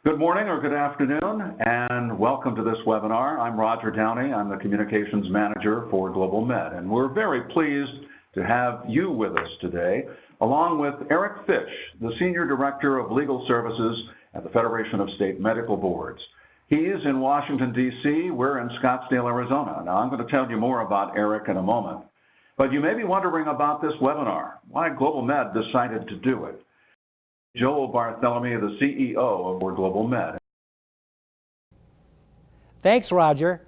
Good morning or good afternoon, and welcome to this webinar. I'm Roger Downey. I'm the Communications Manager for Global Med, and we're very pleased to have you with us today, along with Eric Fish, the Senior Director of Legal Services at the Federation of State Medical Boards. He is in Washington, D.C. We're in Scottsdale, Arizona. Now, I'm going to tell you more about Eric in a moment, but you may be wondering about this webinar, why Global Med decided to do it. Joel Bartholomew, the CEO of Global Med. Thanks, Roger.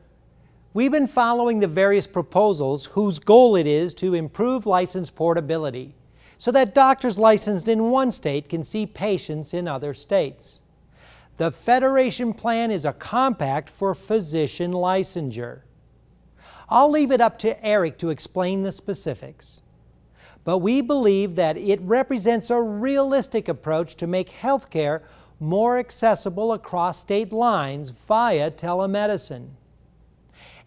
We've been following the various proposals whose goal it is to improve license portability so that doctors licensed in one state can see patients in other states. The Federation plan is a compact for physician licensure. I'll leave it up to Eric to explain the specifics. But we believe that it represents a realistic approach to make healthcare more accessible across state lines via telemedicine.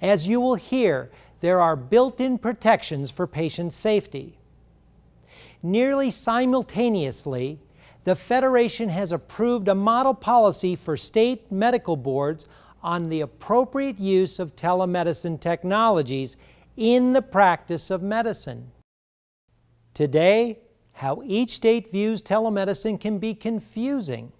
As you will hear, there are built-in protections for patient safety. Nearly simultaneously, the Federation has approved a model policy for state medical boards on the appropriate use of telemedicine technologies in the practice of medicine. Today, how each state views telemedicine can be confusing.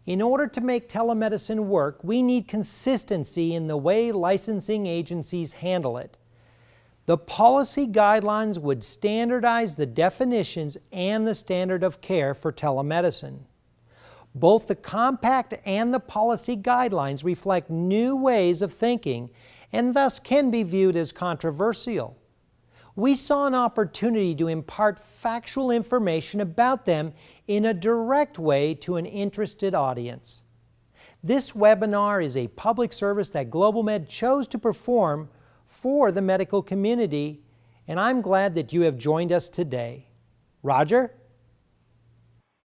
In order to make telemedicine work, we need consistency in the way licensing agencies handle it. The policy guidelines would standardize the definitions and the standard of care for telemedicine. Both the compact and the policy guidelines reflect new ways of thinking and thus can be viewed as controversial. We saw an opportunity to impart factual information about them in a direct way to an interested audience. This webinar is a public service that Global Med chose to perform for the medical community, and I'm glad that you have joined us today. Roger?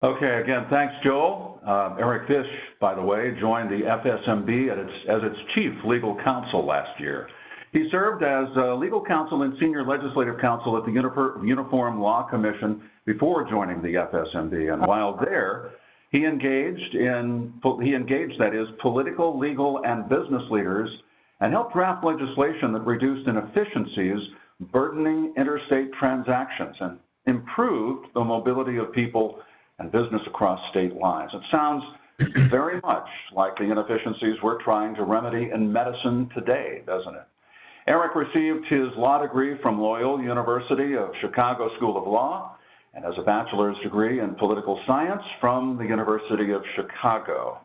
Okay, again, thanks, Joel. Eric Fish, by the way, joined the FSMB as its Chief Legal Counsel last year. He served as legal counsel and senior legislative counsel at the Uniform Law Commission before joining the FSMB. And while there, he engaged, that is, political, legal, and business leaders and helped draft legislation that reduced inefficiencies burdening interstate transactions and improved the mobility of people and business across state lines. It sounds very much like the inefficiencies we're trying to remedy in medicine today, doesn't it? Eric received his law degree from Loyola University of Chicago School of Law and has a bachelor's degree in political science from the University of Chicago.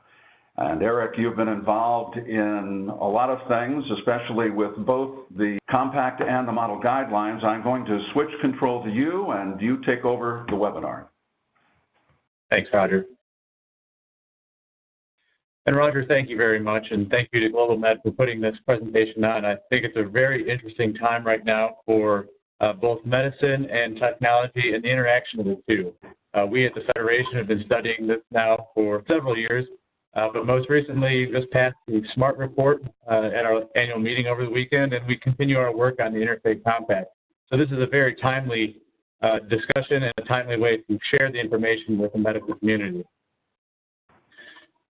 And Eric, you've been involved in a lot of things, especially with both the compact and the model guidelines. I'm going to switch control to you, and you take over the webinar. Thanks, Roger. And Roger, thank you very much, and thank you to Global Med for putting this presentation on. I think it's a very interesting time right now for both medicine and technology and the interaction of the two. We at the Federation have been studying this now for several years, but most recently just passed the SMART report at our annual meeting over the weekend, and we continue our work on the Interstate Compact. So this is a very timely discussion and a timely way to share the information with the medical community.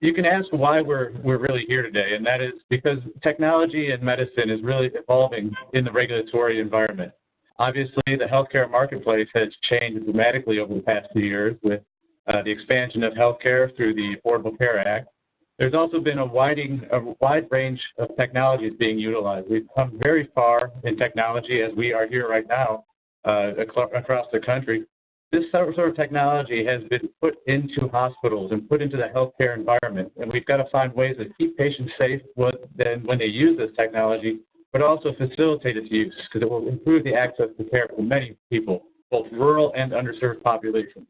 You can ask why we're really here today, and that is because technology and medicine is really evolving in the regulatory environment. Obviously, the healthcare marketplace has changed dramatically over the past few years with the expansion of healthcare through the Affordable Care Act. There's also been a wide range of technologies being utilized. We've come very far in technology as we are here right now across the country. This sort of technology has been put into hospitals and put into the healthcare environment, and we've got to find ways to keep patients safe when they use this technology, but also facilitate its use because it will improve the access to care for many people, both rural and underserved populations.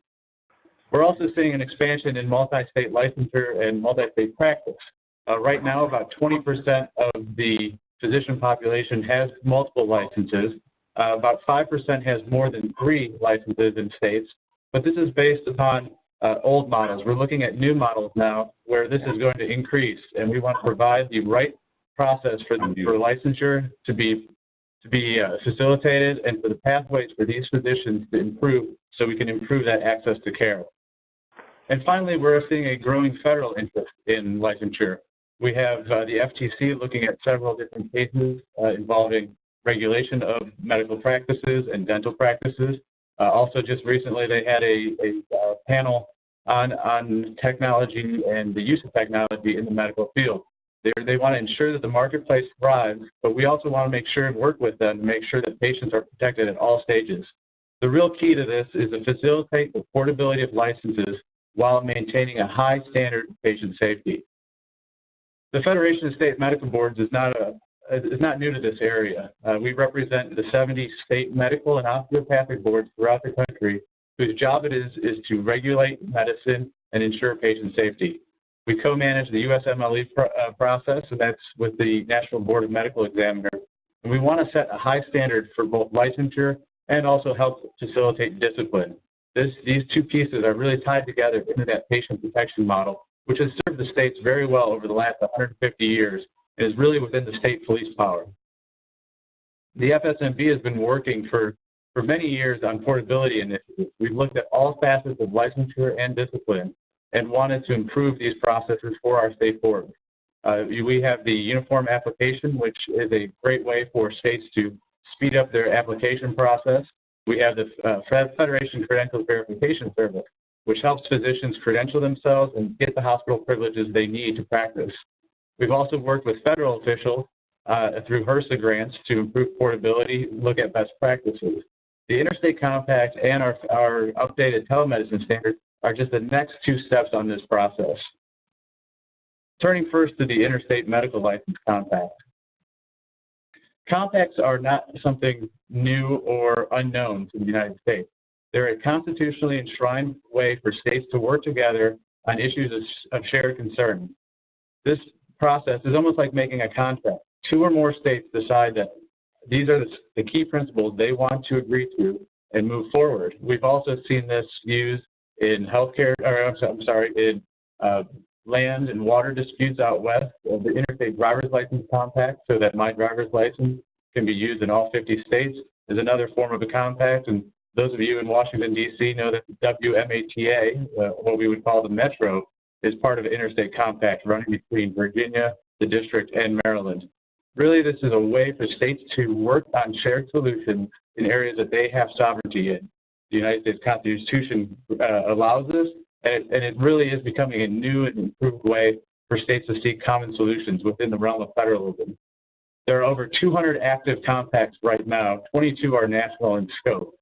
We're also seeing an expansion in multi-state licensure and multi-state practice. Right now, about 20% of the physician population has multiple licenses. About 5% has more than 3 licenses in states, but this is based upon old models. We're looking at new models now where this is going to increase, and we want to provide the right process for licensure to be facilitated and for the pathways for these physicians to improve so we can improve that access to care. And finally, we're seeing a growing federal interest in licensure. We have the FTC looking at several different cases involving regulation of medical practices and dental practices. Also, just recently, they had a panel on technology and the use of technology in the medical field. They want to ensure that the marketplace thrives, but we also want to make sure and work with them to make sure that patients are protected at all stages. The real key to this is to facilitate the portability of licenses while maintaining a high standard of patient safety. The Federation of State Medical Boards is not new to this area. We represent the 70 state medical and osteopathic boards throughout the country whose job it is to regulate medicine and ensure patient safety. We co-manage the USMLE process, and that's with the National Board of Medical Examiners. And we want to set a high standard for both licensure and also help facilitate discipline. These two pieces are really tied together into that patient protection model, which has served the states very well over the last 150 years and is really within the state police power. The FSMB has been working for many years on portability initiatives. We've looked at all facets of licensure and discipline and wanted to improve these processes for our state boards. We have the uniform application, which is a great way for states to speed up their application process. We have the Federation Credential Verification Service, which helps physicians credential themselves and get the hospital privileges they need to practice. We've also worked with federal officials through HRSA grants to improve portability, look at best practices. The Interstate Compact and our updated telemedicine standard are just the next two steps on this process. Turning first to the Interstate Medical License Compact. Compacts are not something new or unknown to the United States. They're a constitutionally enshrined way for states to work together on issues of shared concern. This process is almost like making a contract. Two or more states decide that these are the key principles they want to agree to and move forward. We've also seen this used in healthcare, in land and water disputes out west, the Interstate Driver's License Compact, so that my driver's license can be used in all 50 states, is another form of a compact. And those of you in Washington, D.C. know that the WMATA, what we would call the Metro, is part of an Interstate Compact running between Virginia, the District, and Maryland. Really, this is a way for states to work on shared solutions in areas that they have sovereignty in. The United States Constitution allows this, and it really is becoming a new and improved way for states to seek common solutions within the realm of federalism. There are over 200 active compacts right now. 22 are national in scope.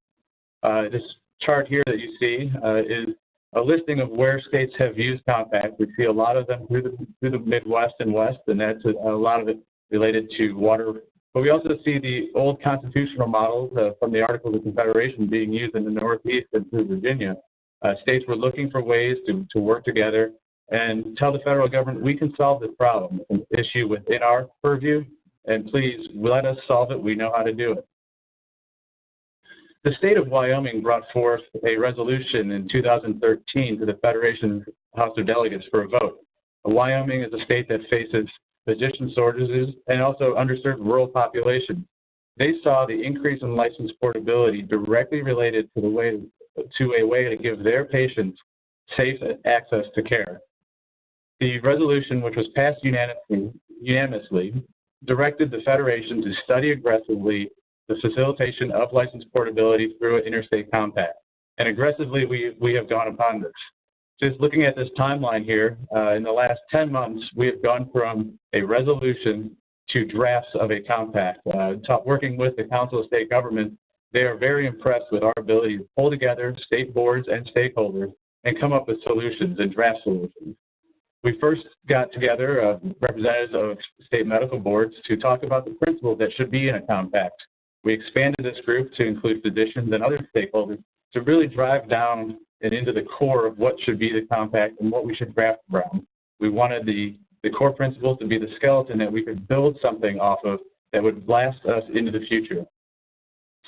This chart here that you see is a listing of where states have used compacts. We see a lot of them through the Midwest and West, and that's a lot of it related to water. But we also see the old constitutional models from the Articles of Confederation being used in the Northeast and through Virginia. States were looking for ways to work together and tell the federal government, we can solve this problem, an issue within our purview, and please let us solve it. We know how to do it. The state of Wyoming brought forth a resolution in 2013 to the Federation House of Delegates for a vote. Wyoming is a state that faces physician shortages and also underserved rural population. They saw the increase in license portability directly related to a way to give their patients safe access to care. The resolution, which was passed unanimously, directed the Federation to study aggressively the facilitation of license portability through an interstate compact. And aggressively, we have gone upon this. Just looking at this timeline here, in the last 10 months, we have gone from a resolution to drafts of a compact. Working with the Council of State Governments, they are very impressed with our ability to pull together state boards and stakeholders and come up with solutions and draft solutions. We first got together representatives of state medical boards to talk about the principles that should be in a compact. We expanded this group to include physicians and other stakeholders to really drive down and into the core of what should be the compact and what we should draft around. We wanted the core principles to be the skeleton that we could build something off of that would last us into the future.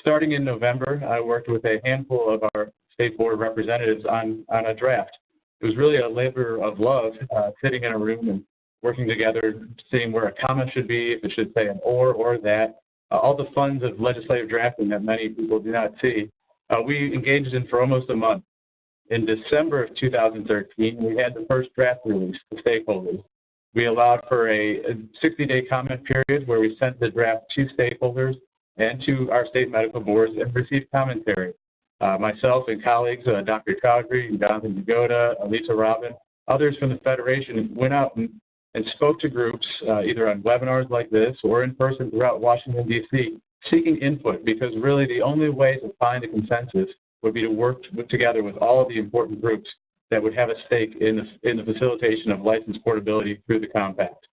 Starting in November, I worked with a handful of our state board representatives on a draft. It was really a labor of love, sitting in a room and working together, seeing where a comma should be, if it should say an or that, all the funds of legislative drafting that many people do not see. We engaged in for almost a month. In December of 2013, we had the first draft release to stakeholders. We allowed for a 60-day comment period where we sent the draft to stakeholders and to our state medical boards and received commentary. Myself and colleagues, Dr. Chaudhry, Jonathan Jagoda, Lisa Robin, others from the Federation went out and spoke to groups either on webinars like this or in person throughout Washington, D.C., seeking input, because really the only way to find a consensus would be to work together with all of the important groups that would have a stake in the facilitation of license portability through the compact.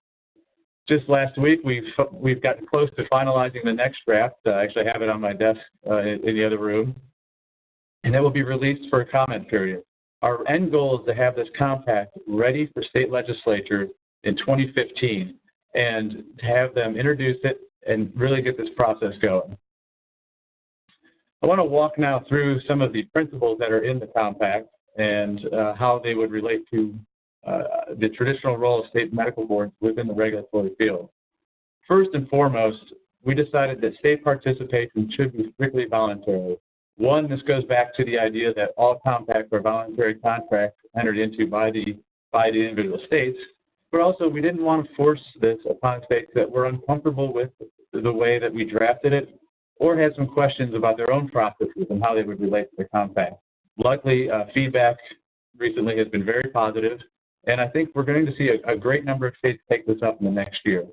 Just last week, we've gotten close to finalizing the next draft. I actually have it on my desk in the other room, and it will be released for a comment period. Our end goal is to have this compact ready for state legislature in 2015 and to have them introduce it and really get this process going. I want to walk now through some of the principles that are in the compact and how they would relate to the traditional role of state medical boards within the regulatory field. First and foremost, we decided that state participation should be strictly voluntary. One, this goes back to the idea that all compacts are voluntary contracts entered into by the individual states, but also we didn't want to force this upon states that were uncomfortable with the way that we drafted it or had some questions about their own processes and how they would relate to the compact. Luckily, feedback recently has been very positive, and I think we're going to see a great number of states take this up in the next year.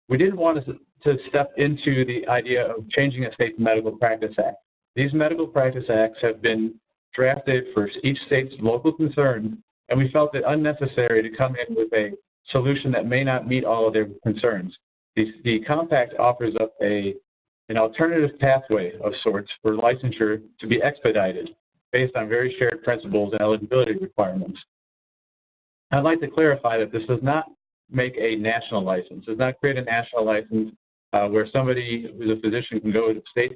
We didn't want to step into the idea of changing a state's medical practice act. These medical practice acts have been drafted for each state's local concerns, and we felt it unnecessary to come in with a solution that may not meet all of their concerns. The compact offers up an alternative pathway of sorts for licensure to be expedited based on very shared principles and eligibility requirements. I'd like to clarify that this does not make a national license. It does not create a national license where somebody who's a physician can go to state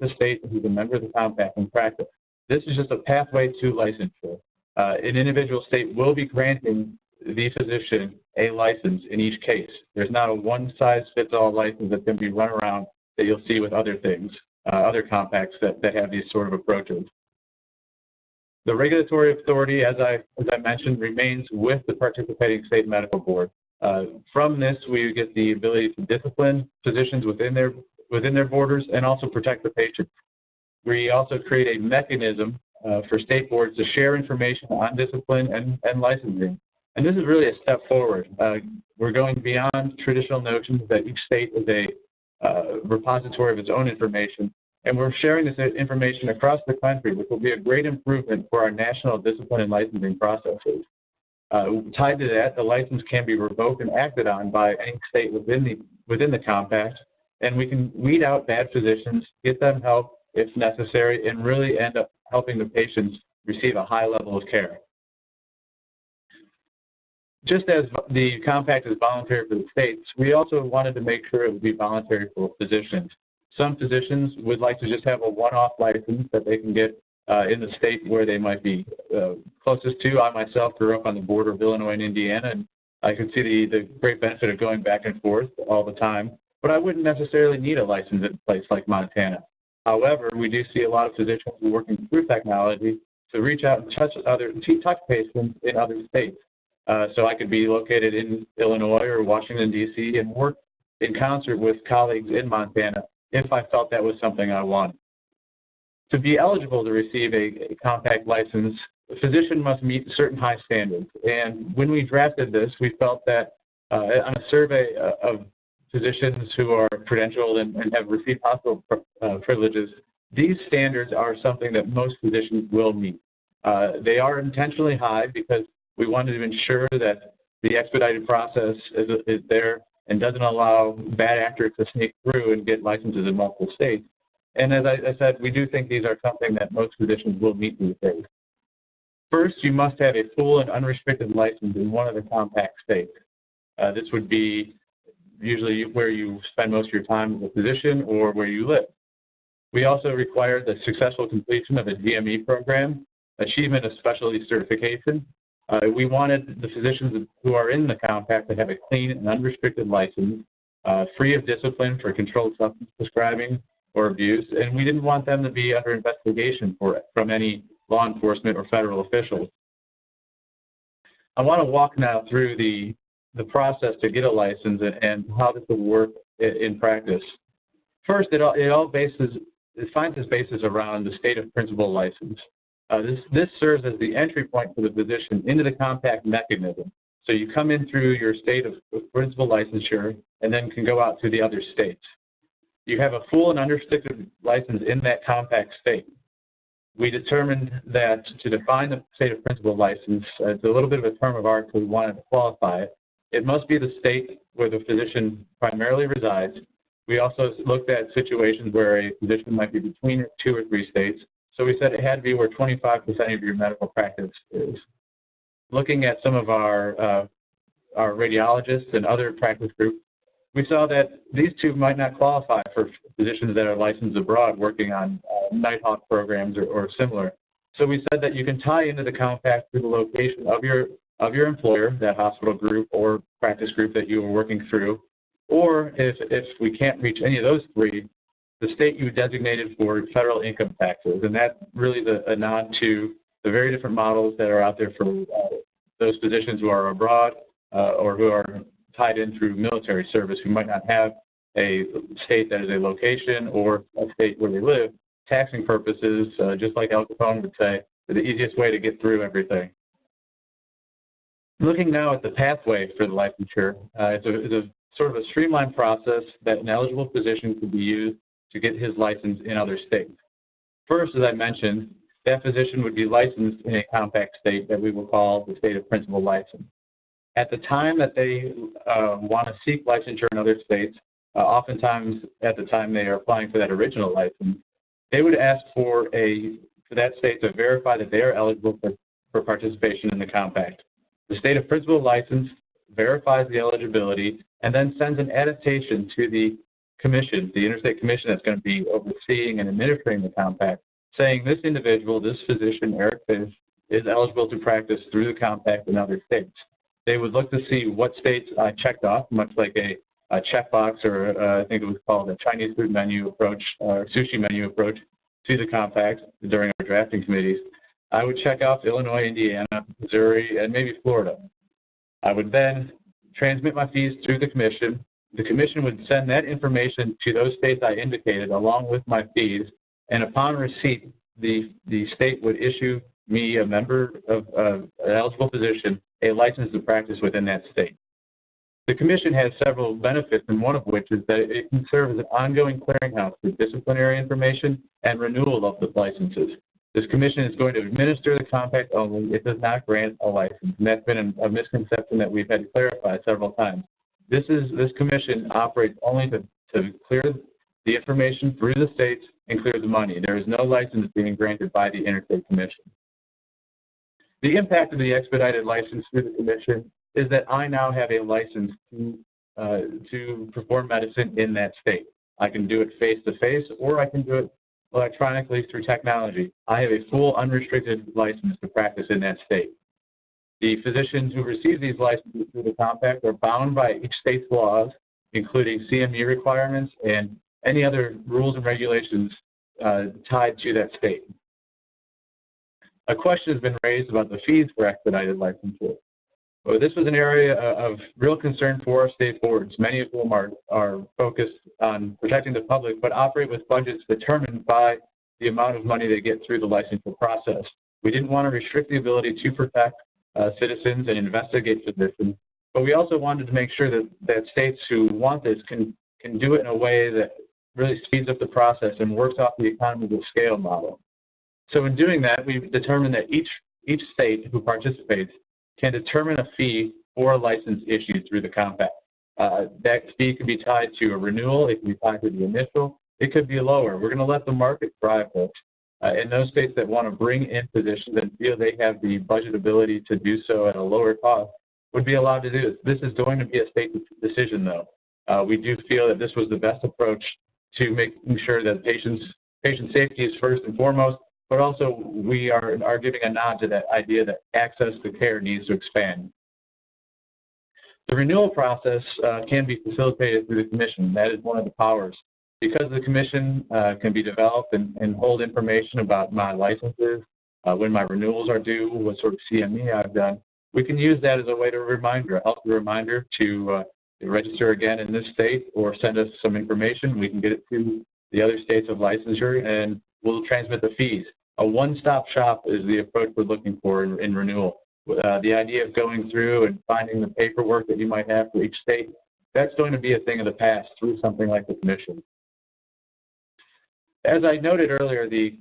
who's a member of the compact and practice. This is just a pathway to licensure. An individual state will be granting the physician a license in each case. There's not a one-size-fits-all license that can be run around that you'll see with other things, other compacts that have these sort of approaches. The regulatory authority, as I mentioned, remains with the participating state medical board. From this, we get the ability to discipline physicians within their borders and also protect the patients. We also create a mechanism for state boards to share information on discipline and licensing. And this is really a step forward. We're going beyond traditional notions that each state is a repository of its own information, and we're sharing this information across the country, which will be a great improvement for our national discipline and licensing processes. Tied to that, the license can be revoked and acted on by any state within the compact, and we can weed out bad physicians, get them help if necessary, and really end up helping the patients receive a high level of care. Just as the compact is voluntary for the states, we also wanted to make sure it would be voluntary for physicians. Some physicians would like to just have a one-off license that they can get in the state where they might be closest to. I myself grew up on the border of Illinois and Indiana, and I could see the great benefit of going back and forth all the time, but I wouldn't necessarily need a license in a place like Montana. However, we do see a lot of physicians working through technology to reach out and touch patients in other states. So I could be located in Illinois or Washington, D.C., and work in concert with colleagues in Montana if I felt that was something I wanted. To be eligible to receive a compact license, the physician must meet certain high standards. And when we drafted this, we felt that on a survey of physicians who are credentialed and have received hospital privileges, these standards are something that most physicians will meet. They are intentionally high because we wanted to ensure that the expedited process is there and doesn't allow bad actors to sneak through and get licenses in multiple states. And as I said, we do think these are something that most physicians will meet these days. First, you must have a full and unrestricted license in one of the compact states. This would be usually where you spend most of your time as a physician or where you live. We also require the successful completion of a DME program, achievement of specialty certification. We wanted the physicians who are in the compact to have a clean and unrestricted license, free of discipline for controlled substance prescribing or abuse, and we didn't want them to be under investigation from any law enforcement or federal officials. I want to walk now through the process to get a license and how this will work in practice. First, it finds its basis around the state of principal license. This serves as the entry point for the physician into the compact mechanism. So you come in through your state of principal licensure and then can go out to the other states. You have a full and unrestricted license in that compact state. We determined that to define the state of principal license, it's a little bit of a term of art, so we wanted to qualify it. It must be the state where the physician primarily resides. We also looked at situations where a physician might be between 2 or 3 states. So we said it had to be where 25% of your medical practice is. Looking at some of our radiologists and other practice groups, we saw that these two might not qualify for physicians that are licensed abroad working on Nighthawk programs or similar. So we said that you can tie into the compact through the location of your employer, that hospital group or practice group that you were working through, or if we can't reach any of those 3, the state you designated for federal income taxes. And that really is a nod to the very different models that are out there for those physicians who are abroad or who are tied in through military service who might not have a state that is a location or a state where they live. Taxing purposes, just like Al Capone would say, are the easiest way to get through everything. Looking now at the pathway for the licensure, it's a sort of a streamlined process that an eligible physician could be used to get his license in other states. First, as I mentioned, that physician would be licensed in a compact state that we will call the state of principal license. At the time that they want to seek licensure in other states, oftentimes at the time they are applying for that original license, they would ask for that state to verify that they are eligible for participation in the compact. The state of principal license verifies the eligibility and then sends an attestation to the commission, the Interstate Commission that's going to be overseeing and administering the compact, saying this individual, this physician, Eric Fish, is eligible to practice through the compact in other states. They would look to see what states I checked off, much like a checkbox or I think it was called a Chinese food menu approach or sushi menu approach to the compact during our drafting committees. I would check off Illinois, Indiana, Missouri, and maybe Florida. I would then transmit my fees through the commission. The commission would send that information to those states I indicated along with my fees, and upon receipt, the state would issue me, a member of an eligible physician, a license to practice within that state. The commission has several benefits, and one of which is that it can serve as an ongoing clearinghouse for disciplinary information and renewal of the licenses. This commission is going to administer the compact only. It does not grant a license, and that's been a misconception that we've had to clarify several times. This commission operates only to clear the information through the states and clear the money. There is no license being granted by the Interstate Commission. The impact of the expedited license through the commission is that I now have a license to perform medicine in that state. I can do it face-to-face, or I can do it electronically through technology. I have a full unrestricted license to practice in that state. The physicians who receive these licenses through the compact are bound by each state's laws, including CME requirements and any other rules and regulations tied to that state. A question has been raised about the fees for expedited licensure. Well, this was an area of real concern for our state boards, many of whom are focused on protecting the public, but operate with budgets determined by the amount of money they get through the licensure process. We didn't want to restrict the ability to protect citizens and investigate physicians, but we also wanted to make sure that states who want this can do it in a way that really speeds up the process and works off the economies of scale model. So in doing that, we've determined that each state who participates can determine a fee for a license issued through the compact. That fee could be tied to a renewal, it can be tied to the initial, it could be lower. We're going to let the market drive this. In those states that want to bring in physicians and feel they have the budget ability to do so at a lower cost would be allowed to do this. This is going to be a state decision, though. We do feel that this was the best approach to making sure that patient safety is first and foremost, but also we are giving a nod to that idea that access to care needs to expand. The renewal process can be facilitated through the commission. That is one of the powers. Because the commission can be developed and hold information about my licenses, when my renewals are due, what sort of CME I've done. We can use that as a way to reminder, a healthy reminder to register again in this state or send us some information. We can get it to the other states of licensure and we'll transmit the fees. A one-stop shop is the approach we're looking for in renewal. The idea of going through and finding the paperwork that you might have for each state, that's going to be a thing of the past through something like the commission. As I noted earlier, the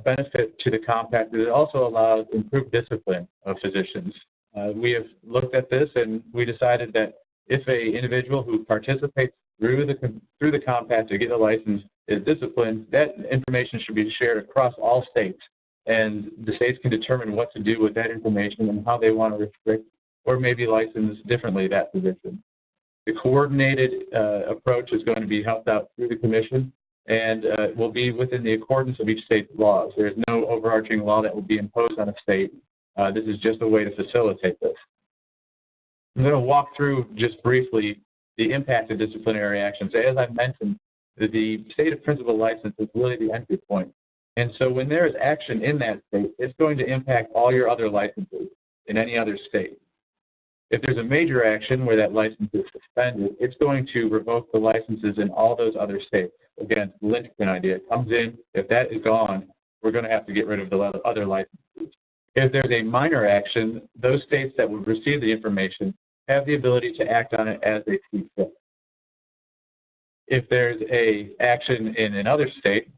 benefit to the compact is it also allows improved discipline of physicians. We have looked at this and we decided that if an individual who participates through the compact to get a license is disciplined, that information should be shared across all states, and the states can determine what to do with that information and how they want to restrict or maybe license differently that physician. The coordinated approach is going to be helped out through the commission and will be within the accordance of each state's laws. There is no overarching law that will be imposed on a state. This is just a way to facilitate this. I'm going to walk through just briefly the impact of disciplinary actions. As I mentioned, the state of principal license is really the entry point. And so when there is action in that state, it's going to impact all your other licenses in any other state. If there's a major action where that license is suspended, it's going to revoke the licenses in all those other states. Again, the linchpin idea comes in. If that is gone, we're going to have to get rid of the other licenses. If there's a minor action, those states that would receive the information have the ability to act on it as they see fit. If there's a action in another state,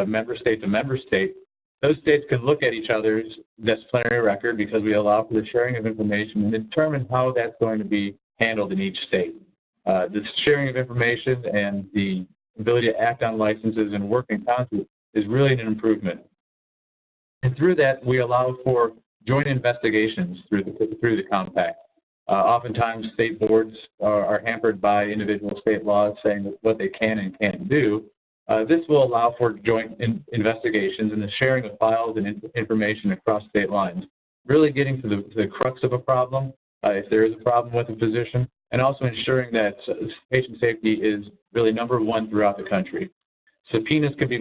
member state to member state, those states can look at each other's disciplinary record because we allow for the sharing of information and determine how that's going to be handled in each state. This sharing of information and the ability to act on licenses and work in concert is really an improvement. And through that, we allow for joint investigations through the compact. Oftentimes, state boards are hampered by individual state laws saying what they can and can't do. This will allow for joint investigations and the sharing of files and information across state lines, really getting to the crux of a problem, if there is a problem with a physician, and also ensuring that patient safety is really number one throughout the country. Subpoenas can be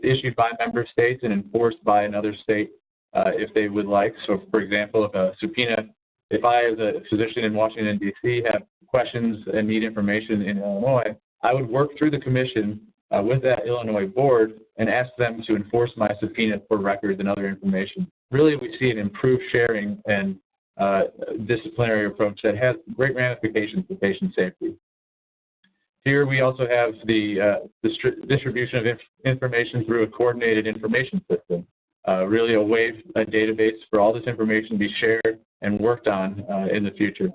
issued by member states and enforced by another state if they would like. So, for example, if a subpoena, if I, as a physician in Washington, D.C., have questions and need information in Illinois, I would work through the commission with that Illinois board and ask them to enforce my subpoena for records and other information. Really, we see an improved sharing and disciplinary approach that has great ramifications for patient safety. Here we also have the distribution of information through a coordinated information system, really a database for all this information to be shared and worked on in the future.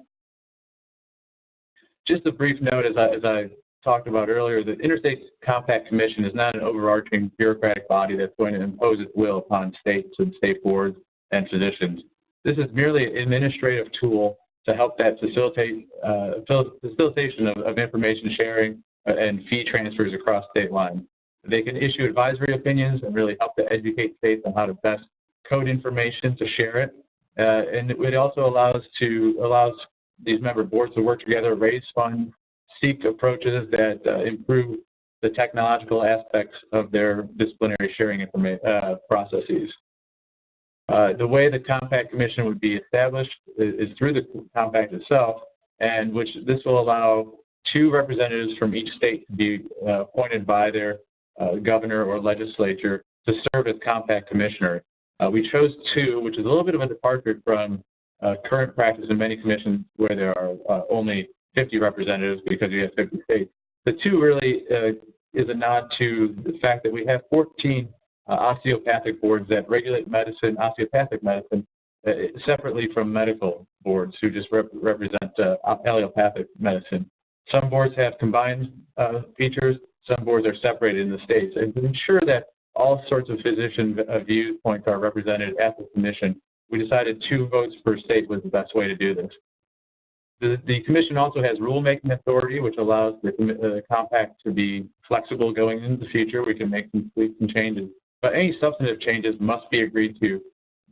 Just a brief note, as I talked about earlier, the Interstate Compact Commission is not an overarching bureaucratic body that's going to impose its will upon states and state boards and physicians. This is merely an administrative tool to help that facilitation of information sharing and fee transfers across state lines. They can issue advisory opinions and really help to educate states on how to best code information to share it. And it also allows these member boards to work together, raise funds, seek approaches that improve the technological aspects of their disciplinary sharing processes. The way the Compact Commission would be established is through the Compact itself, and this will allow 2 representatives from each state to be appointed by their governor or legislature to serve as Compact Commissioner. We chose 2, which is a little bit of a departure from current practice in many commissions where there are only 50 representatives because you have 50 states. The 2 really is a nod to the fact that we have 14 osteopathic boards that regulate medicine, osteopathic medicine, separately from medical boards who just represent allopathic medicine. Some boards have combined features, some boards are separated in the states. And to ensure that all sorts of physician viewpoints are represented at the commission, we decided 2 votes per state was the best way to do this. The commission also has rulemaking authority, which allows the compact to be flexible going into the future. We can make some tweaks and changes, but any substantive changes must be agreed to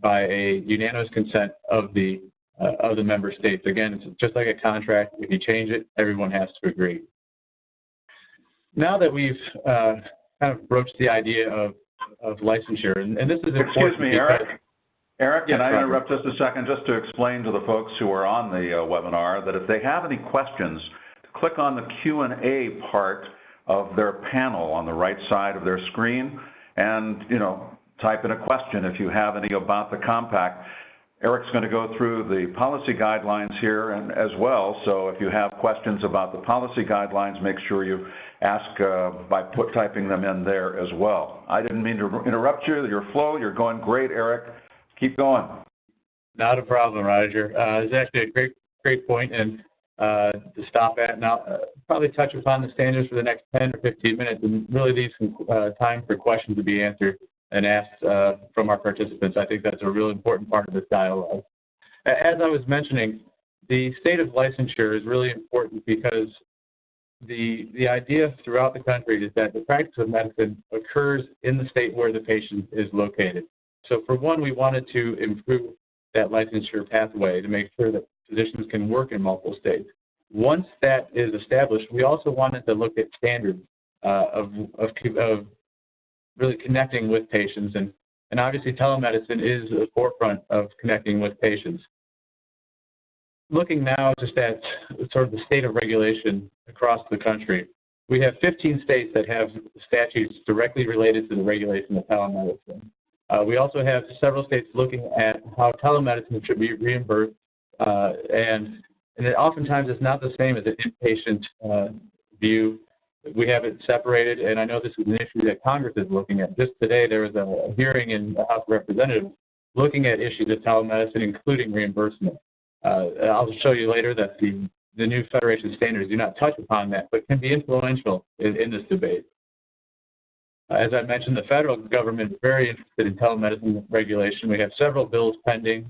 by a unanimous consent of the member states. Again, it's just like a contract. If you change it, everyone has to agree. Now that we've kind of broached the idea of of licensure. And this is important. Excuse me, Eric. Eric, Yes, can I Roger. interrupt just a second just to explain to the folks who are on the webinar that if they have any questions, click on the Q&A part of their panel on the right side of their screen and, type in a question if you have any about the compact. Eric's going to go through the policy guidelines here and as well, so if you have questions about the policy guidelines, make sure you ask by typing them in there as well. I didn't mean to interrupt you. Your flow, you're going great, Eric. Keep going. Not a problem, Roger. It's actually a great point, and to stop at. Now, probably touch upon the standards for the next 10 or 15 minutes and really leave some time for questions to be answered and asked from our participants. I think that's a really important part of this dialogue. As I was mentioning, the state of licensure is really important because the idea throughout the country is that the practice of medicine occurs in the state where the patient is located. So for one, we wanted to improve that licensure pathway to make sure that physicians can work in multiple states. Once that is established, we also wanted to look at standards of really connecting with patients, and obviously telemedicine is the forefront of connecting with patients. Looking now just at sort of the state of regulation across the country, we have 15 states that have statutes directly related to the regulation of telemedicine. We also have several states looking at how telemedicine should be reimbursed, and it oftentimes is not the same as an inpatient view. We have it separated, and I know this is an issue that Congress is looking at. Just today, there was a hearing in the House of Representatives looking at issues of telemedicine, including reimbursement. I'll show you later that the new Federation standards do not touch upon that, but can be influential in this debate. As I mentioned, the federal government is very interested in telemedicine regulation. We have several bills pending.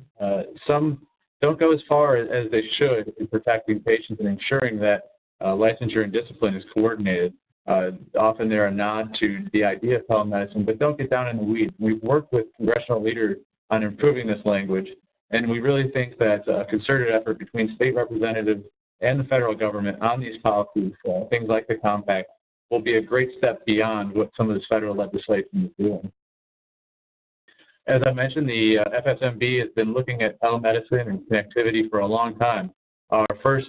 Some don't go as far as they should in protecting patients and ensuring that licensure and discipline is coordinated. Often they're a nod to the idea of telemedicine, but don't get down in the weeds. We've worked with congressional leaders on improving this language, and we really think that a concerted effort between state representatives and the federal government on these policies, things like the compact, will be a great step beyond what some of this federal legislation is doing. As I mentioned, the FSMB has been looking at telemedicine and connectivity for a long time. Our first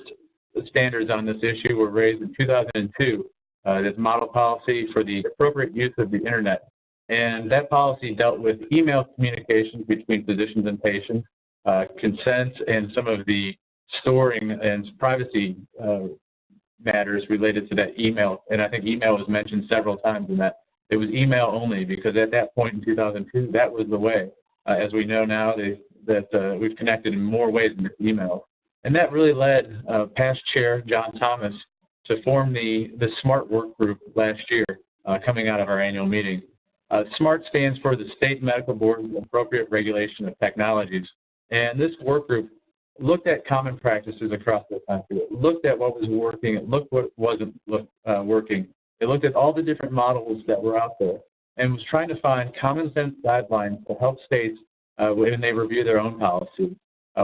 standards on this issue were raised in 2002. This model policy for the appropriate use of the internet. And that policy dealt with email communications between physicians and patients, consent, and some of the storing and privacy matters related to that email. And I think email was mentioned several times in that. It was email only because at that point in 2002, that was the way. As we know now, that we've connected in more ways than email. And that really led past chair John Thomas to form the SMART work group last year, coming out of our annual meeting. SMART stands for the State Medical Board's Appropriate Regulation of Technologies. And this work group looked at common practices across the country. It looked at what was working. It looked what wasn't working. It looked at all the different models that were out there and was trying to find common sense guidelines to help states when they review their own policies.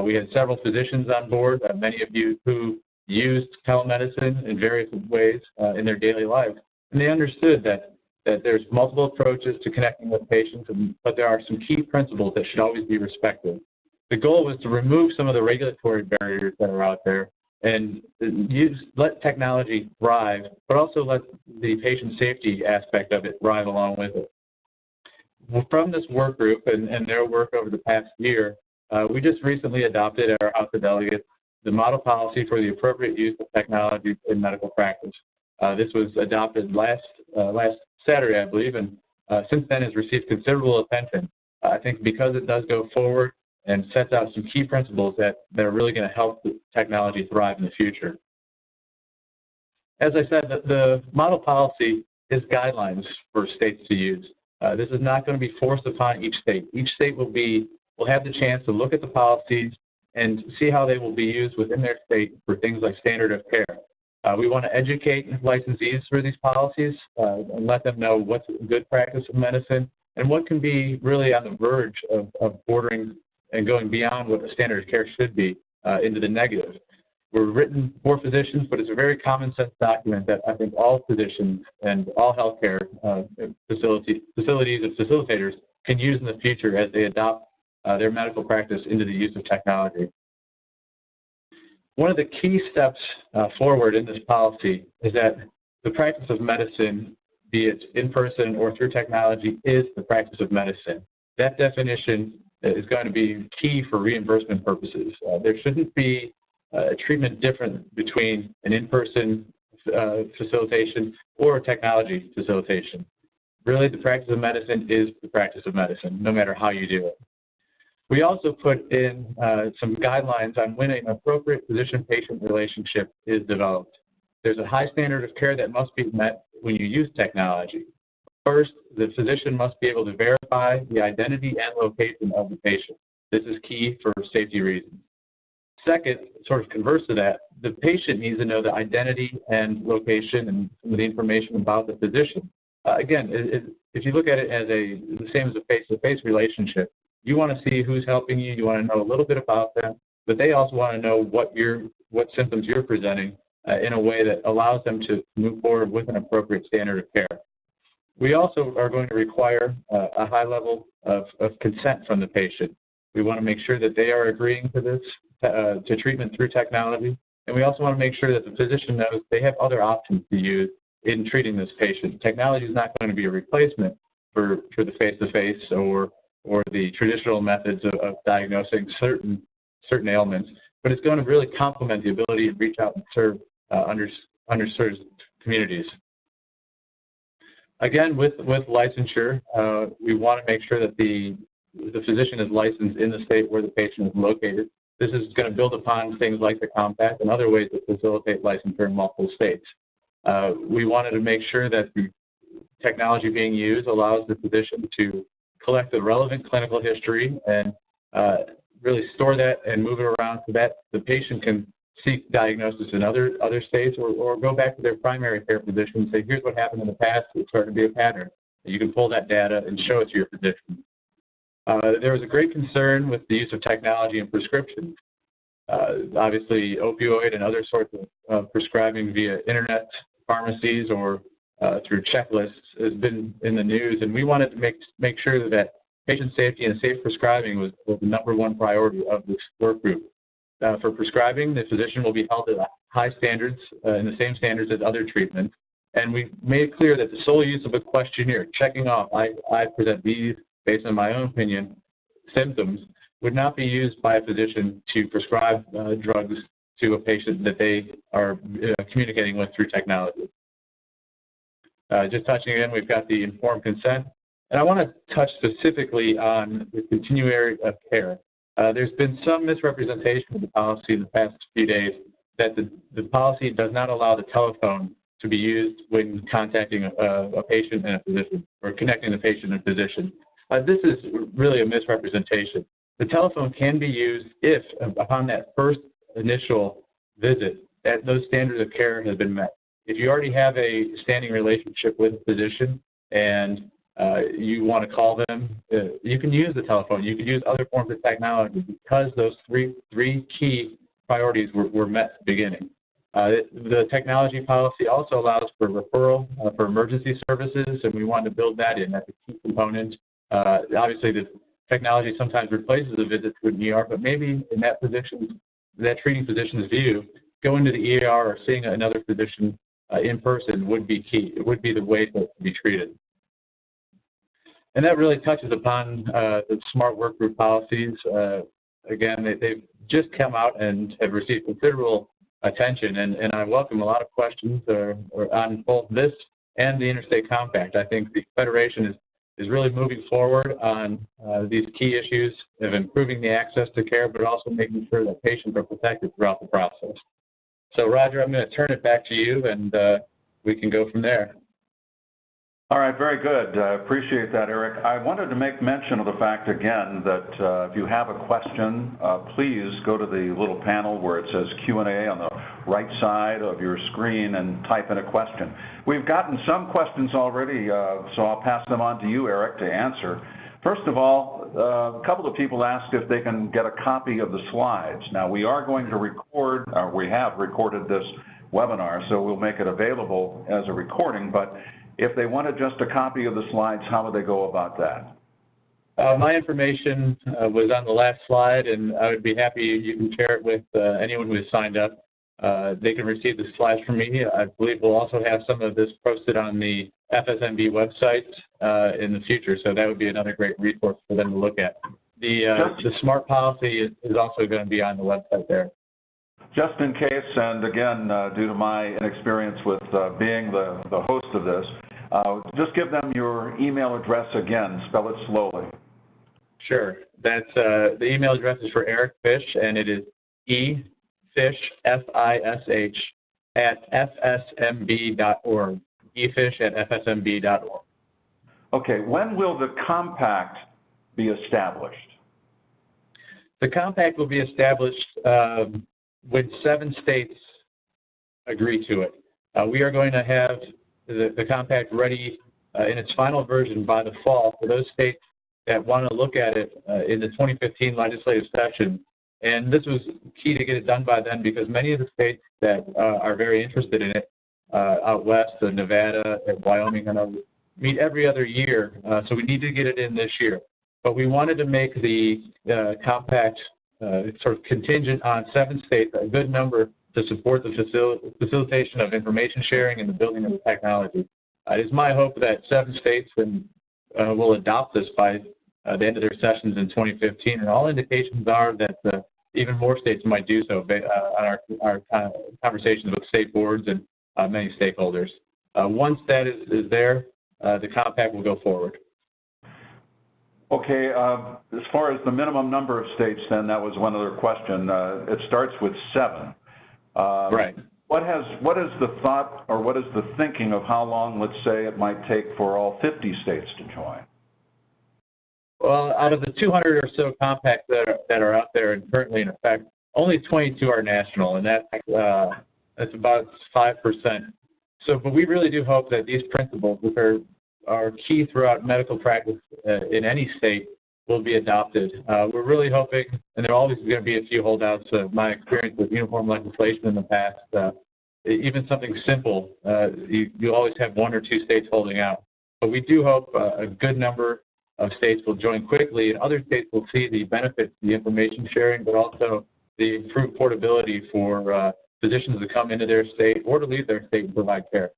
We had several physicians on board, many of you who used telemedicine in various ways in their daily lives. And they understood that there's multiple approaches to connecting with patients, but there are some key principles that should always be respected. The goal was to remove some of the regulatory barriers that are out there and let technology thrive, but also let the patient safety aspect of it thrive along with it. Well, from this work group and their work over the past year, we just recently adopted at our House of Delegates the model policy for the appropriate use of technology in medical practice. This was adopted last Saturday, I believe, and since then has received considerable attention. I think because it does go forward and sets out some key principles that are really going to help the technology thrive in the future. As I said, the model policy is guidelines for states to use. This is not going to be forced upon each state. Each state will have the chance to look at the policies and see how they will be used within their state for things like standard of care. We want to educate licensees through these policies and let them know what's a good practice of medicine and what can be really on the verge of bordering and going beyond what the standard of care should be into the negative. were written for physicians, but it's a very common sense document that I think all physicians and all healthcare facilities and facilitators can use in the future as they adopt their medical practice into the use of technology. One of the key steps forward in this policy is that the practice of medicine, be it in person or through technology, is the practice of medicine. That definition is going to be key for reimbursement purposes. There shouldn't be a treatment different between an in-person facilitation or a technology facilitation. Really, the practice of medicine is the practice of medicine, no matter how you do it. We also put in some guidelines on when an appropriate physician-patient relationship is developed. There's a high standard of care that must be met when you use technology. First, the physician must be able to verify the identity and location of the patient. This is key for safety reasons. Second, sort of converse to that, the patient needs to know the identity and location and some of the information about the physician. Again, if you look at it as the same as a face-to-face relationship, you want to see who's helping you, you want to know a little bit about them, but they also want to know what symptoms you're presenting in a way that allows them to move forward with an appropriate standard of care. We also are going to require a high level of consent from the patient. We want to make sure that they are agreeing to this, to treatment through technology, and we also want to make sure that the physician knows they have other options to use in treating this patient. Technology is not going to be a replacement for the face-to-face or the traditional methods of diagnosing certain ailments, but it's going to really complement the ability to reach out and serve underserved communities. Again, with licensure, we want to make sure that the physician is licensed in the state where the patient is located. This is going to build upon things like the compact and other ways to facilitate licensure in multiple states. We wanted to make sure that the technology being used allows the physician to collect the relevant clinical history and really store that and move it around so that the patient can seek diagnosis in other states or go back to their primary care physician and say, here's what happened in the past, it's starting to be a pattern. You can pull that data and show it to your physician. There was a great concern with the use of technology in prescriptions. Obviously, opioid and other sorts of prescribing via internet pharmacies or through checklists has been in the news, and we wanted to make sure that patient safety and safe prescribing was the #1 priority of this work group. For prescribing, the physician will be held to high standards and the same standards as other treatments, and we made it clear that the sole use of a questionnaire, checking off, I present these based on my own opinion, symptoms, would not be used by a physician to prescribe drugs to a patient that they are communicating with through technology. Just touching again, we've got the informed consent. And I want to touch specifically on the continuity of care. There's been some misrepresentation of the policy in the past few days that the policy does not allow the telephone to be used when contacting a patient and a physician, or connecting the patient and physician. This is really a misrepresentation. The telephone can be used if, upon that first initial visit, that those standards of care have been met. If you already have a standing relationship with a physician and you want to call them, you can use the telephone. You can use other forms of technology because those three key priorities were met at the beginning. The technology policy also allows for referral for emergency services, and we want to build that in. That's a key component. Obviously, the technology sometimes replaces a visit to an ER, but maybe in that treating physician's view, going to the ER or seeing another physician in person would be key. It would be the way to be treated. And that really touches upon the smart work group policies. Again, they've just come out and have received considerable attention, and I welcome a lot of questions on both this and the Interstate Compact. I think the Federation is really moving forward on these key issues of improving the access to care, but also making sure that patients are protected throughout the process. So, Roger, I'm going to turn it back to you, and we can go from there. All right, very good. I appreciate that, Eric. I wanted to make mention of the fact again that if you have a question, please go to the little panel where it says Q&A on the right side of your screen and type in a question. We've gotten some questions already, so I'll pass them on to you, Eric, to answer. First of all, a couple of people asked if they can get a copy of the slides. Now, we are going to record, or we have recorded this webinar, so we'll make it available as a recording, but if they wanted just a copy of the slides, how would they go about that? My information was on the last slide, and I would be happy you can share it with anyone who has signed up. They can receive the slides from me. I believe we'll also have some of this posted on the FSMB website in the future, so that would be another great resource for them to look at. The SMART policy is also going to be on the website there. Just in case, and again, due to my inexperience with being the host of this, just give them your email address again. Spell it slowly. Sure. That's the email address is for Eric Fish, and it is efish, F-I-S-H, at fsmb.org. efish@fsmb.org. Okay. When will the compact be established? The compact will be established when 7 states agree to it. We are going to have the compact ready in its final version by the fall for those states that want to look at it in the 2015 legislative session. And this was key to get it done by then because many of the states that are very interested in it out west, Nevada and Wyoming, and others, meet every other year. So we need to get it in this year. But we wanted to make the compact sort of contingent on 7 states, a good number to support the facilitation of information sharing and the building of the technology. It is my hope that 7 states will adopt this by the end of their sessions in 2015, and all indications are that even more states might do so on our conversations with state boards and many stakeholders. Once that is there, the compact will go forward. Okay, as far as the minimum number of states, then, that was one other question. It starts with 7. Right. What is the thought or what is the thinking of how long, let's say, it might take for all 50 states to join? Well, out of the 200 or so compacts that are out there and currently in effect, only 22 are national, and that's about 5%. So, but we really do hope that these principles, which are key throughout medical practice in any state, will be adopted. We're really hoping, and there are always going to be a few holdouts. My experience with uniform legislation in the past, even something simple, you always have 1 or 2 states holding out. But we do hope a good number of states will join quickly, and other states will see the benefits, the information sharing, but also the improved portability for physicians to come into their state or to leave their state and provide care.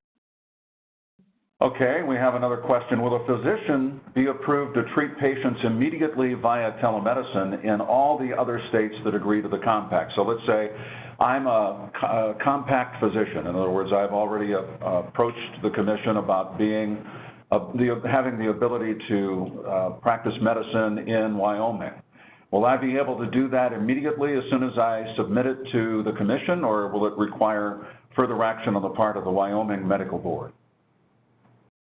Okay, we have another question. Will a physician be approved to treat patients immediately via telemedicine in all the other states that agree to the compact? So let's say I'm a compact physician. In other words, I've already approached the commission about having the ability to practice medicine in Wyoming. Will I be able to do that immediately as soon as I submit it to the commission, or will it require further action on the part of the Wyoming Medical Board?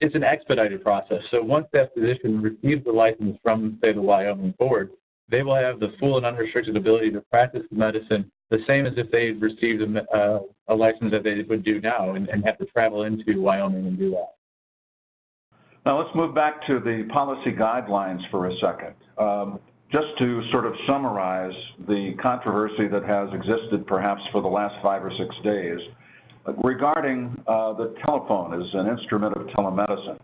It's an expedited process. So once that physician receives the license from, say, the Wyoming board, they will have the full and unrestricted ability to practice medicine the same as if they had received a license that they would do now and have to travel into Wyoming and do that. Now let's move back to the policy guidelines for a second. Just to sort of summarize the controversy that has existed perhaps for the last 5 or 6 days, regarding the telephone as an instrument of telemedicine.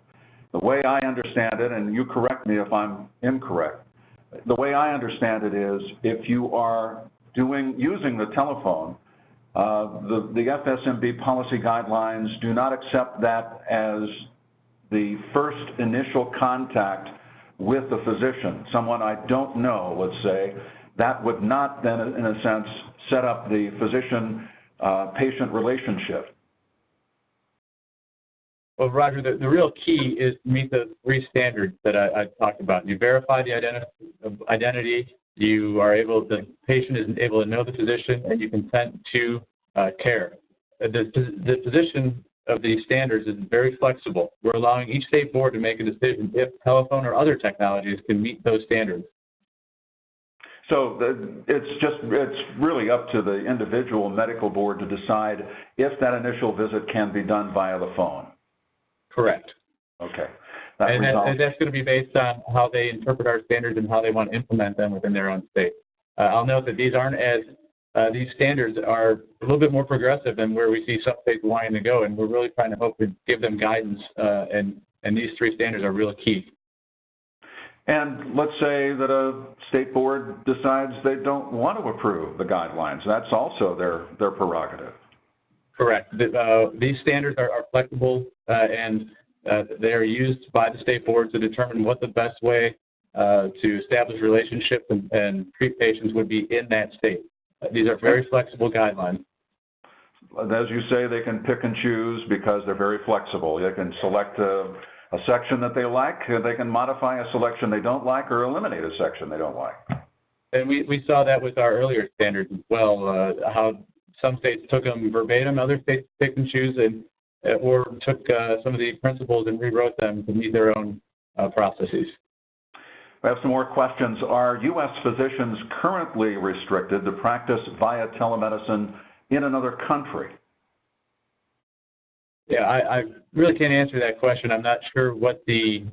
The way I understand it, and you correct me if I'm incorrect, the way I understand it is if you are using the telephone, the FSMB policy guidelines do not accept that as the first initial contact with the physician, someone I don't know, let's say. That would not then, in a sense, set up the physician-patient relationship. Well, Roger, the real key is to meet the 3 standards that I talked about. You verify the identity, the patient is able to know the physician, and you consent to care. The position of these standards is very flexible. We're allowing each state board to make a decision if telephone or other technologies can meet those standards. So it's really up to the individual medical board to decide if that initial visit can be done via the phone. Correct. Okay. And that's going to be based on how they interpret our standards and how they want to implement them within their own state. I'll note that these aren't as these standards are a little bit more progressive than where we see some states wanting to go, and we're really trying to hope to give them guidance, and these three standards are really key. And let's say that a state board decides they don't want to approve the guidelines. That's also their prerogative. Correct. These standards are flexible, and they are used by the state boards to determine what the best way to establish relationships and treat patients would be in that state. These are very flexible guidelines. As you say, they can pick and choose because they're very flexible. They can select a section that they like, they can modify a selection they don't like, or eliminate a section they don't like. And we saw that with our earlier standards as well, how some states took them verbatim, other states picked and choose, or took some of the principles and rewrote them to meet their own processes. We have some more questions. Are U.S. physicians currently restricted to practice via telemedicine in another country? Yeah, I really can't answer that question. I'm not sure what the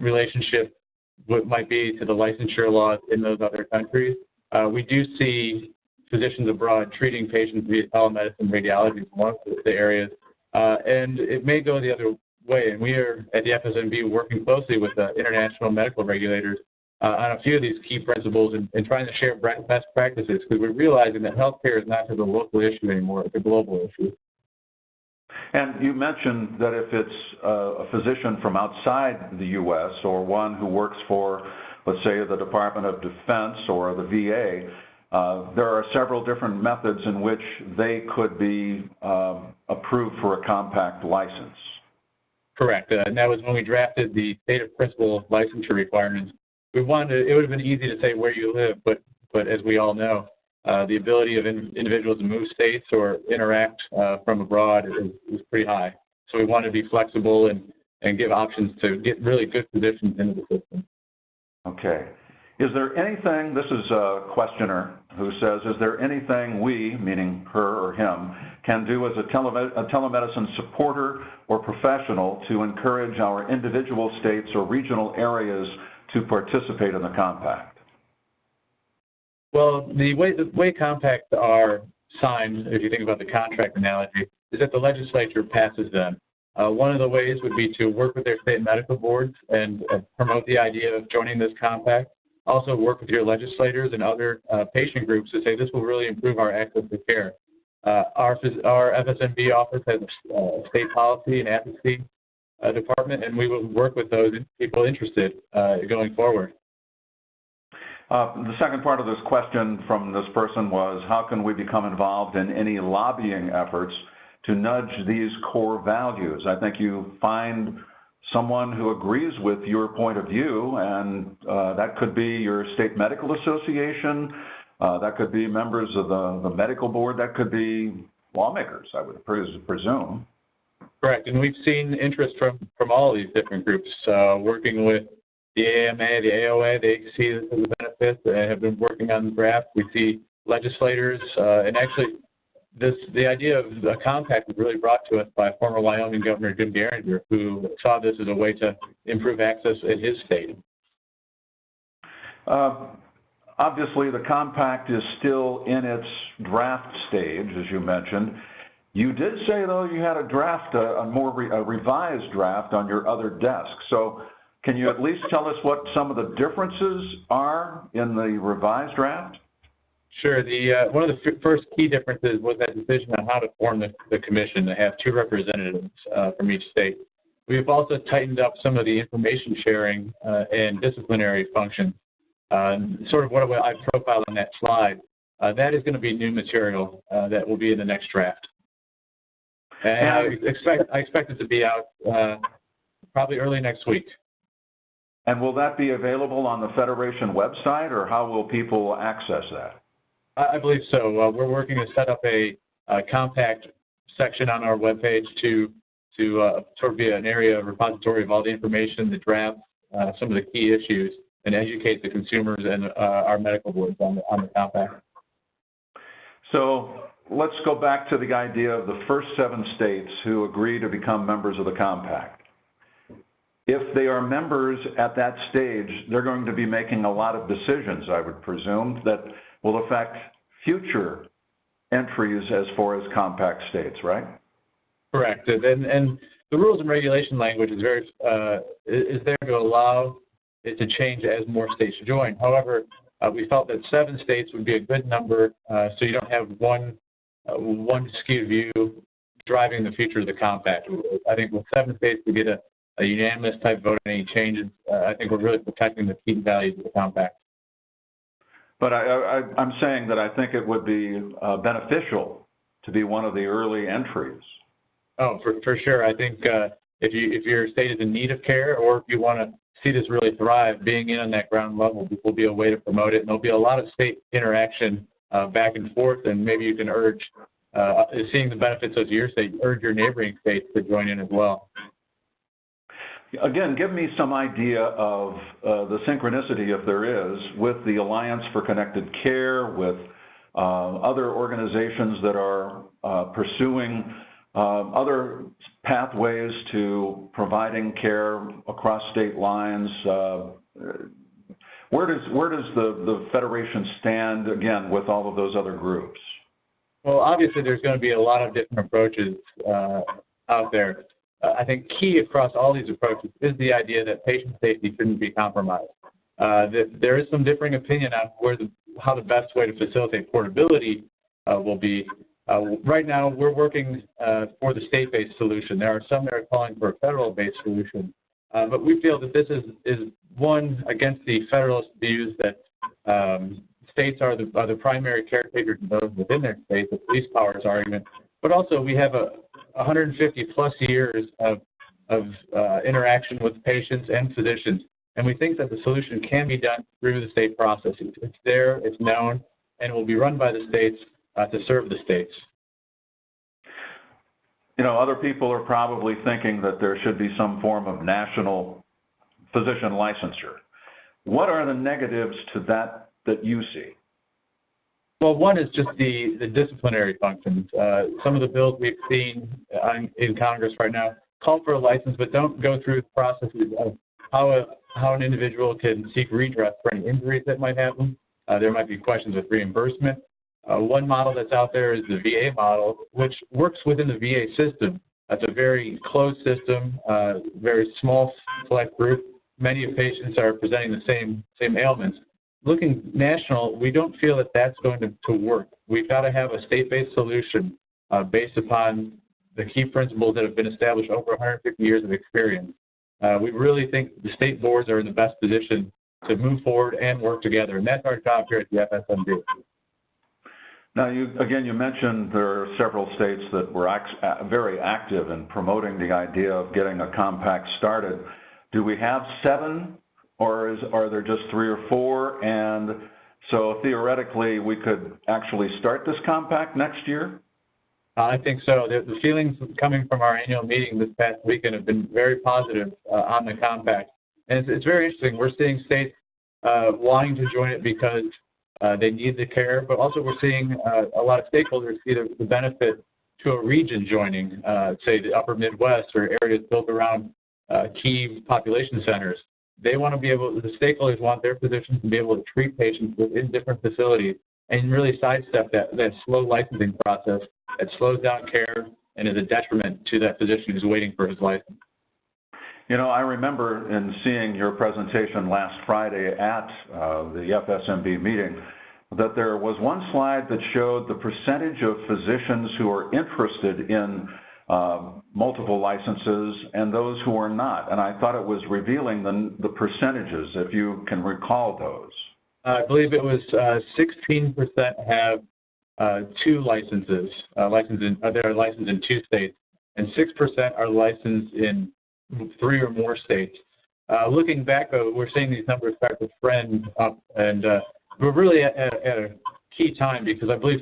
relationship might be to the licensure laws in those other countries. We do see physicians abroad treating patients via telemedicine radiology is one of the areas, and it may go the other way. And we are at the FSMB working closely with international medical regulators on a few of these key principles and trying to share best practices, because we're realizing that healthcare is not just a local issue anymore, it's a global issue. And you mentioned that if it's a physician from outside the U.S. or one who works for, let's say, the Department of Defense or the VA, there are several different methods in which they could be approved for a compact license. Correct. And that was when we drafted the state of principle licensure requirements. We wanted it would have been easy to say where you live, but as we all know, the ability of individuals to move states or interact from abroad is pretty high. So we want to be flexible and give options to get really good physicians into the system. Okay. Is there anything, this is a questioner who says, is there anything we, meaning her or him, can do as a telemedicine supporter or professional to encourage our individual states or regional areas to participate in the compact? Well, the way compacts are signed, if you think about the contract analogy, is that the legislature passes them. One of the ways would be to work with their state medical boards and promote the idea of joining this compact. Also work with your legislators and other patient groups to say this will really improve our access to care. Our FSMB office has a state policy and advocacy department, and we will work with those people interested going forward. The second part of this question from this person was, how can we become involved in any lobbying efforts to nudge these core values? I think you find someone who agrees with your point of view, and that could be your state medical association, that could be members of the medical board, that could be lawmakers, I would presume. Correct, and we've seen interest from all of these different groups, working with the AMA, the AOA. They see this as a benefit and have been working on the draft. We see legislators, and actually the idea of a compact was really brought to us by former Wyoming Governor Jim Geringer, who saw this as a way to improve access in his state. Obviously, the compact is still in its draft stage, as you mentioned. You did say, though, you had a draft, a revised draft on your other desk. So can you at least tell us what some of the differences are in the revised draft? Sure. One of the first key differences was that decision on how to form the commission to have two representatives from each state. We've also tightened up some of the information sharing and disciplinary functions, sort of what I profiled on that slide. That is going to be new material that will be in the next draft. And I expect it to be out probably early next week. And will that be available on the Federation website, or how will people access that? I believe so. We're working to set up a compact section on our webpage to sort of be an area of repository of all the information, the drafts, some of the key issues, and educate the consumers and our medical boards on the compact. So let's go back to the idea of the first 7 states who agree to become members of the compact. if they are members at that stage, they're going to be making a lot of decisions, I would presume, that will affect future entries as far as compact states, right? Correct. And the rules and regulation language is is there to allow it to change as more states join. However, we felt that 7 states would be a good number, so you don't have one skewed view driving the future of the compact. I think with 7 states, we get a unanimous type vote on any changes. I think we're really protecting the key values of the compact. But I'm saying that I think it would be beneficial to be one of the early entries. Oh, for sure. I think if your state is in need of care, or if you want to see this really thrive, being in on that ground level will be a way to promote it. And there'll be a lot of state interaction back and forth, and maybe you can urge, seeing the benefits of your state, urge your neighboring states to join in as well. Again, give me some idea of the synchronicity, if there is, with the Alliance for Connected Care, with other organizations that are pursuing other pathways to providing care across state lines. Where does the Federation stand, again, with all of those other groups? Well, obviously, there's going to be a lot of different approaches out there. I think key across all these approaches is the idea that patient safety shouldn't be compromised. There is some differing opinion on how the best way to facilitate portability will be. Right now, we're working for the state-based solution. There are some that are calling for a federal-based solution, but we feel that this is one against the federalist views that states are the primary caretakers of those within their state, the police powers argument. But also, we have 150 plus years of interaction with patients and physicians, and we think that the solution can be done through the state process. It's there, it's known, and it will be run by the states to serve the states. You know, other people are probably thinking that there should be some form of national physician licensure. What are the negatives to that you see? Well, one is just the disciplinary functions. Some of the bills we've seen in Congress right now call for a license, but don't go through the processes of how an individual can seek redress for any injuries that might happen. There might be questions of reimbursement. One model that's out there is the VA model, which works within the VA system. That's a very closed system, very small, select group. Many of patients are presenting the same ailments. Looking national, we don't feel that that's going to work. We've got to have a state-based solution based upon the key principles that have been established over 150 years of experience. We really think the state boards are in the best position to move forward and work together, and that's our job here at the FSMB. Now, you mentioned there are several states that were very active in promoting the idea of getting a compact started. Do we have 7? Or are there just 3 or 4? And so theoretically, we could actually start this compact next year? I think so. The feelings coming from our annual meeting this past weekend have been very positive on the compact. And it's very interesting. We're seeing states wanting to join it because they need the care, but also we're seeing a lot of stakeholders see the benefit to a region joining, say the upper Midwest or areas built around key population centers. They want to be able, the stakeholders want their physicians to be able to treat patients within different facilities and really sidestep that slow licensing process that slows down care and is a detriment to that physician who's waiting for his license. You know, I remember in seeing your presentation last Friday at the FSMB meeting that there was one slide that showed the percentage of physicians who are interested in multiple licenses and those who are not. And I thought it was revealing the percentages, if you can recall those. I believe it was 16% have 2 licenses, they're licensed in 2 states, and 6% are licensed in 3 or more states. Looking back, we're seeing these numbers start to trend up, and we're really at a key time because I believe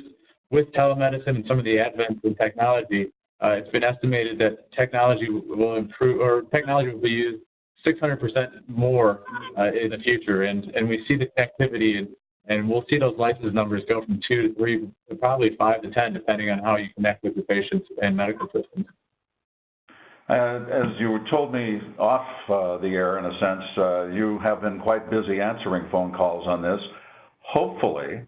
with telemedicine and some of the advents in technology, it's been estimated that technology will improve, or technology will be used 600% more in the future, and we see the connectivity, and we'll see those license numbers go from 2 to 3 to probably 5 to 10, depending on how you connect with the patients and medical systems. As you told me off the air, in a sense, you have been quite busy answering phone calls on this. Hopefully,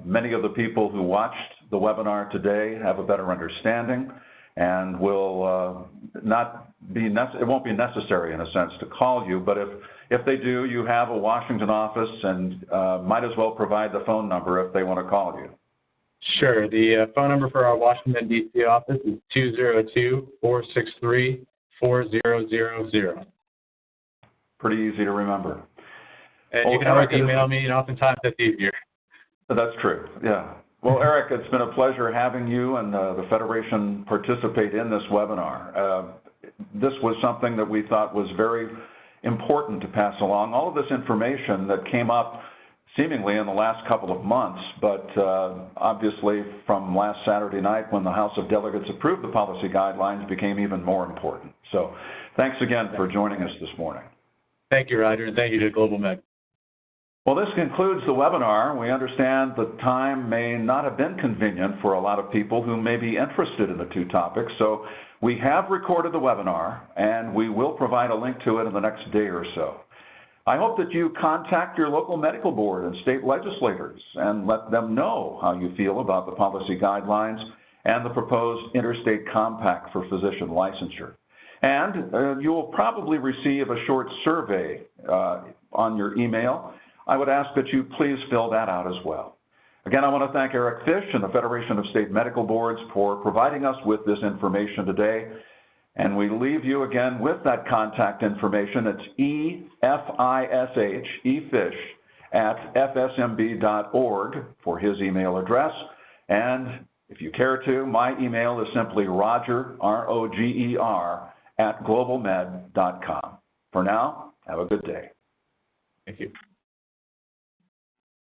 many of the people who watched the webinar today have a better understanding and will it won't be necessary, in a sense, to call you, but if they do, you have a Washington office and might as well provide the phone number if they want to call you. Sure. The phone number for our Washington, D.C. office is 202-463-4000. Pretty easy to remember. And you can always email me, and oftentimes that's easier. That's true, yeah. Well, Eric, it's been a pleasure having you and the Federation participate in this webinar. This was something that we thought was very important to pass along. All of this information that came up seemingly in the last couple of months, but obviously from last Saturday night when the House of Delegates approved the policy guidelines became even more important. So thanks again for joining us this morning. Thank you, Roger, and thank you to Global Med. Well, this concludes the webinar. We understand the time may not have been convenient for a lot of people who may be interested in the two topics, so we have recorded the webinar, and we will provide a link to it in the next day or so. I hope that you contact your local medical board and state legislators and let them know how you feel about the policy guidelines and the proposed Interstate Compact for physician licensure. And you will probably receive a short survey on your email. I would ask that you please fill that out as well. Again, I want to thank Eric Fish and the Federation of State Medical Boards for providing us with this information today. And we leave you again with that contact information. It's efish at fsmb.org for his email address. And if you care to, my email is simply Roger, R-O-G-E-R, at globalmed.com. For now, have a good day. Thank you.